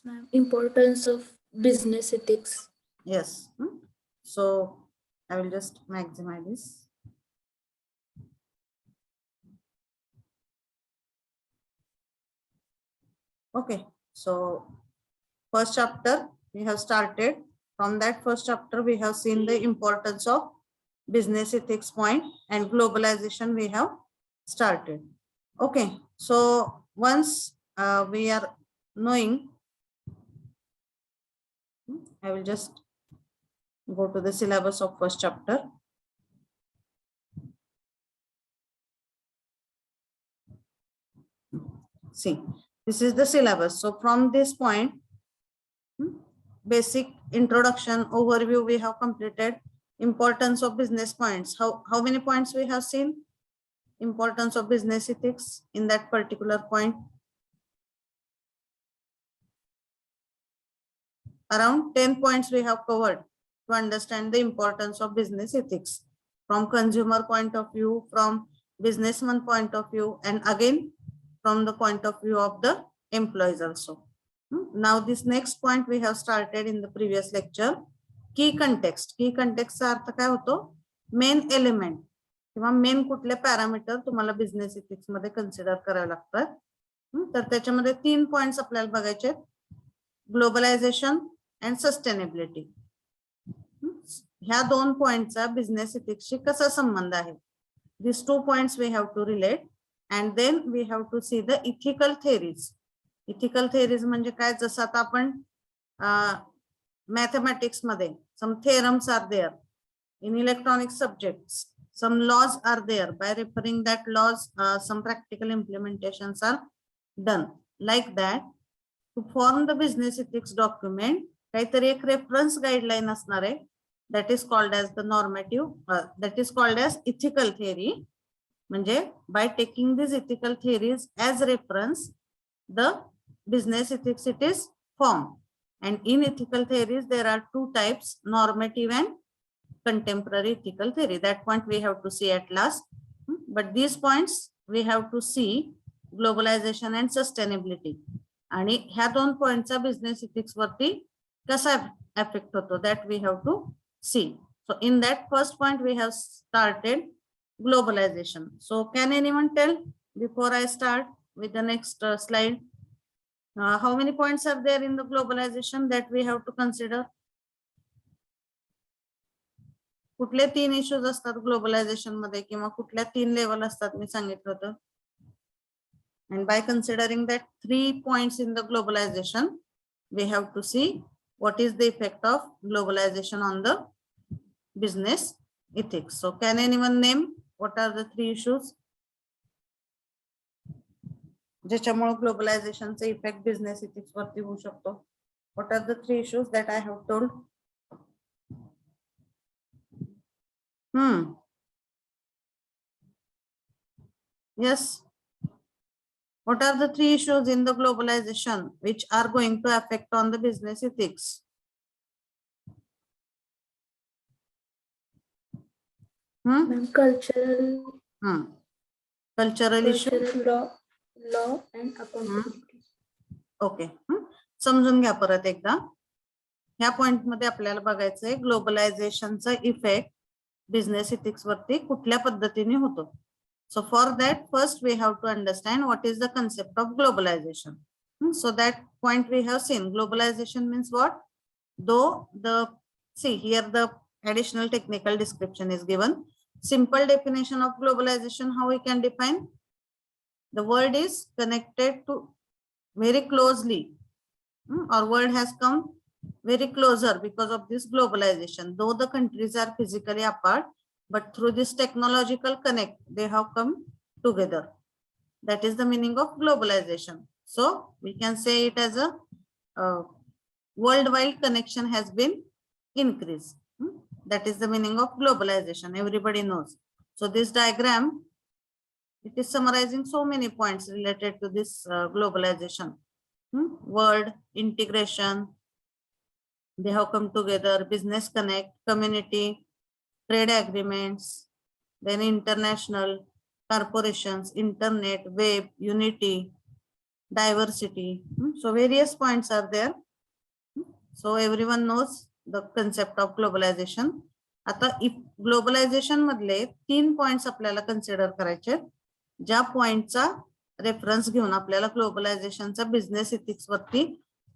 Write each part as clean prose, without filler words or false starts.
Ma'am, importance of business ethics. Yes. So I will just maximize this. Okay. So first chapter we have started. From that first chapter, we have seen the importance of business ethics point and globalization we have started. Okay. So once we are knowing, I will just go to the syllabus of first chapter. See, this is the syllabus. So from this point, basic introduction overview we have completed. Importance of business points. How many points we have seen? Importance of business ethics in that particular point. Around 10 points we have covered to understand the importance of business ethics from consumer point of view, from businessman point of view, and again from the point of view of the employees also. Now this next point we have started in the previous lecture. की context. की कंटेक्स्टचा अर्थ काय होतो? Main element किंवा main कुठले parameter तुम्हाला business ethics मध्ये consider करावे लागतात. तर त्याच्यामध्ये 3 पॉइंट्स आपल्याला बघायचे आहेत. Globalisation and sustainability. ह्या 2 पॉइंटचा बिझनेस इथिक्सशी कसा संबंध आहे? These 2 points we have to relate and then we have to see the ethical theories. Ethical theories म्हणजे काय? जसं आता आपण mathematics मध्ये some theorems are there, in electronic subjects some laws are there, by referring that laws some practical implementations are done. Like that, to form the business ethics document काहीतरी एक reference guideline असणार आहे, that is called as the normative, that is called as ethical theory. म्हणजे by taking these ethical theories as reference, the business ethics it is formed. And in ethical theories, there are 2 types, normative and contemporary ethical theory. That point we have to see at last. But these points we have to see globalization and sustainability. आणि ह्या 2 पॉइंटचा business ethics वरती कसा effect होतो, that we have to see. So in that first point we have started globalization. So can anyone tell before I start with the next slide? How many points are there in the globalization that we have to consider? कुठले 3 issues असतात globalisation मध्ये किंवा कुठल्या 3 level असतात मी सांगितलं होतं. And by considering that 3 points in the globalization, we have to see what is the effect of globalization on the business ethics. So can anyone name what are the 3 issues? ज्याच्यामुळे ग्लोबलायझेशनचा effect business ethics वरती होऊ शकतो. What are the 3 issues that I have told? Yes. What are the 3 issues in the globalization which are going to affect on the business ethics? Cultural. Cultural issue. Law and accountability. Okay. समजून घ्या परत एकदा. ह्या point मध्ये आपल्याला बघायचंय ग्लोबलायझेशनचा effect business ethics वरती कुठल्या पद्धतीने होतो. So for that, first we have to understand what is the concept of globalization. So that point we have seen. Globalization means what? Though see here the additional technical description is given. Simple definition of globalization, how we can define? The world is connected to very closely, or world has come very closer because of this globalization. Though the countries are physically apart, but through this technological connect, they have come together. That is the meaning of globalization. So we can say it as a worldwide connection has been increased. That is the meaning of globalization. Everybody knows. So this diagram, it is summarizing so many points related to this globalization. World integration, they have come together, business connect, community, trade agreements, then international corporations, internet, web, unity, diversity. So various points are there. So everyone knows the concept of globalization. आता globalisation मधले 3 points आपल्याला consider करायचे, ज्या पॉइंटचा reference घेऊन आपल्याला ग्लोबलायझेशनचा business ethics वरती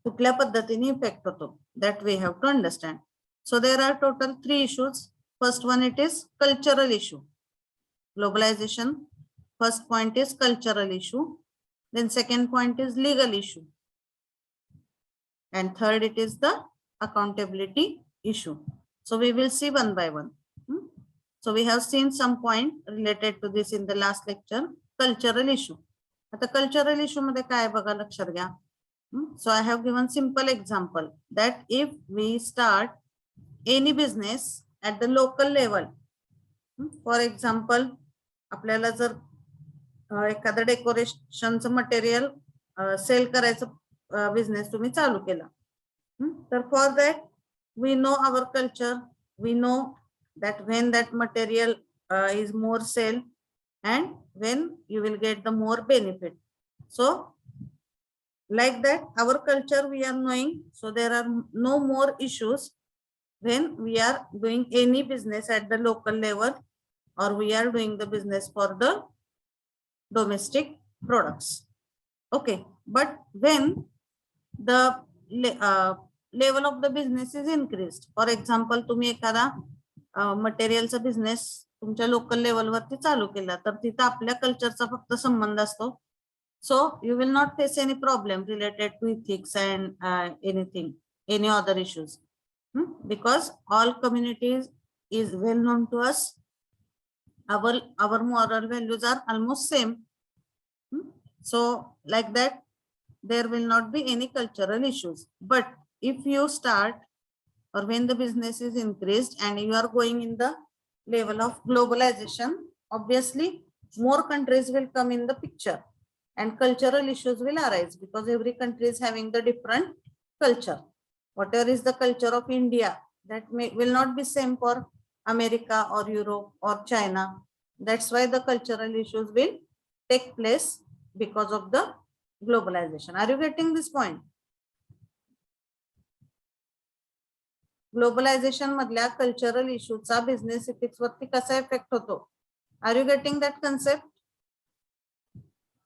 कुठल्या पद्धतीने इफेक्ट होतो, that we have to understand. So there are total 3 issues. First one it is cultural issue. Globalization, first point is cultural issue, then second point is legal issue, and third it is the accountability issue. So we will see one by one. So we have seen some point related to this in the last lecture. Cultural issue. आता cultural issue मध्ये काय बघा लक्षात घ्या. So I have given simple example that if we start any business at the local level, for example आपल्याला जर एखादं डेकोरेशनचं मटेरियल सेल करायचं बिझनेस तुम्ही चालू केला, तर for that we know our culture, we know that when that material is more sale and when you will get the more benefit. So like that our culture we are knowing, so there are no more issues when we are doing any business at the local level or we are doing the business for the domestic products. Okay, but when the level of the business is increased, for example तुम्ही एखादा मटेरियलचा business तुमच्या local level वरती चालू केला, तर तिथे आपल्या कल्चरचा फक्त संबंध असतो. So you will not face any problem related to ethics and anything, any other issues, because all communities is well known to us. our moral values are almost same. So like that there will not be any cultural issues. But if you start or when the business is increased and you are going in the level of globalization, obviously more countries will come in the picture and cultural issues will arise because every country is having the different culture. Whatever is the culture of India, that will not be same for America or Europe or China. That's why the cultural issues will take place because of the globalization. Are you getting this point? Globalization मधल्या cultural इश्यूचा business ethics वरती कसा effect होतो? Are you getting that concept?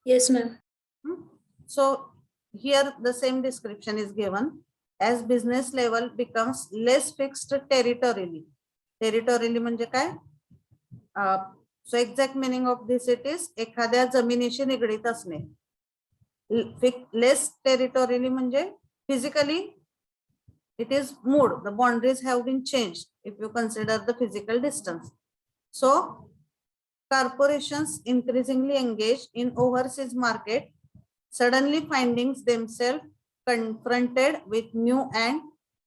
Yes, ma'am. So here the same description is given. As business level becomes less fixed territorially. Territorially म्हणजे काय? So exact meaning of this it is एखाद्या जमिनीशी निगडीत असणे. Less territorially म्हणजे physically it is moved, the boundaries have been changed if you consider the physical distance. So corporations increasingly engage in overseas market, suddenly finding themselves confronted with new and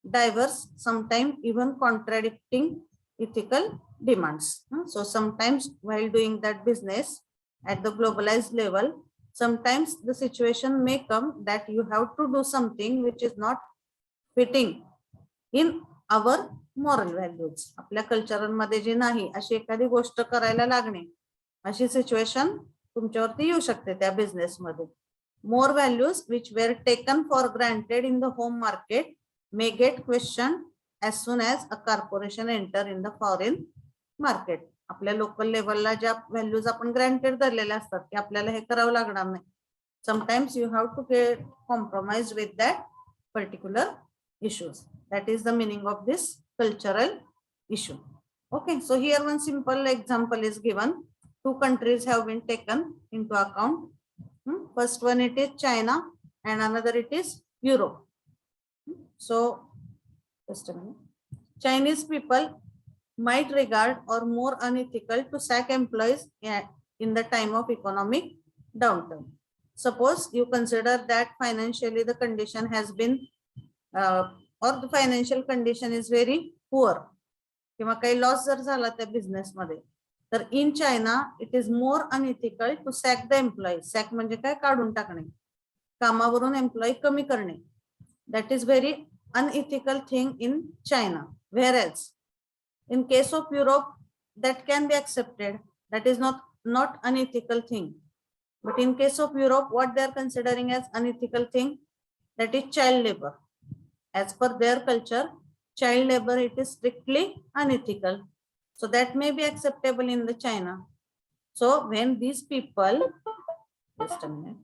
diverse, sometimes even contradicting ethical demands. So sometimes while doing that business at the globalized level, sometimes the situation may come that you have to do something which is not fitting in our moral values. आपल्या cultural मध्ये जे नाही अशी एखादी गोष्ट करायला लागणे, अशी situation तुमच्यावरती येऊ शकते त्या बिझनेस मध्ये. मोर values which were taken for granted in the home market may get questioned as soon as a corporation enter in the foreign market. आपल्या लोकल लेवलला ज्या व्हॅल्यूज आपण ग्रँटेड धरलेल्या असतात की आपल्याला हे करावं लागणार नाही, sometimes you have to get compromised with that particular issues. That is the meaning of this cultural issue. Okay, so here one simple example is given. Two countries have been taken into account. First one it is China and another it is Europe. So just a minute. Chinese people might regard or more unethical to sack employees in the time of economic downturn. Suppose you consider that financially the condition has been or the financial condition is very poor, किंवा काही loss जर झाला त्या business मध्ये, तर in China it is more unethical to sack the employee. Sack म्हणजे काय? काढून टाकणे, कामावरून एम्प्लॉई कमी करणे. That is very unethical thing in China. Whereas in case of Europe that can be accepted, that is not unethical thing. But in case of Europe, what they are considering as unethical thing, that is child labor. As per their culture, child labor, it is strictly unethical. So that may be acceptable in the China. So when these people, just a minute.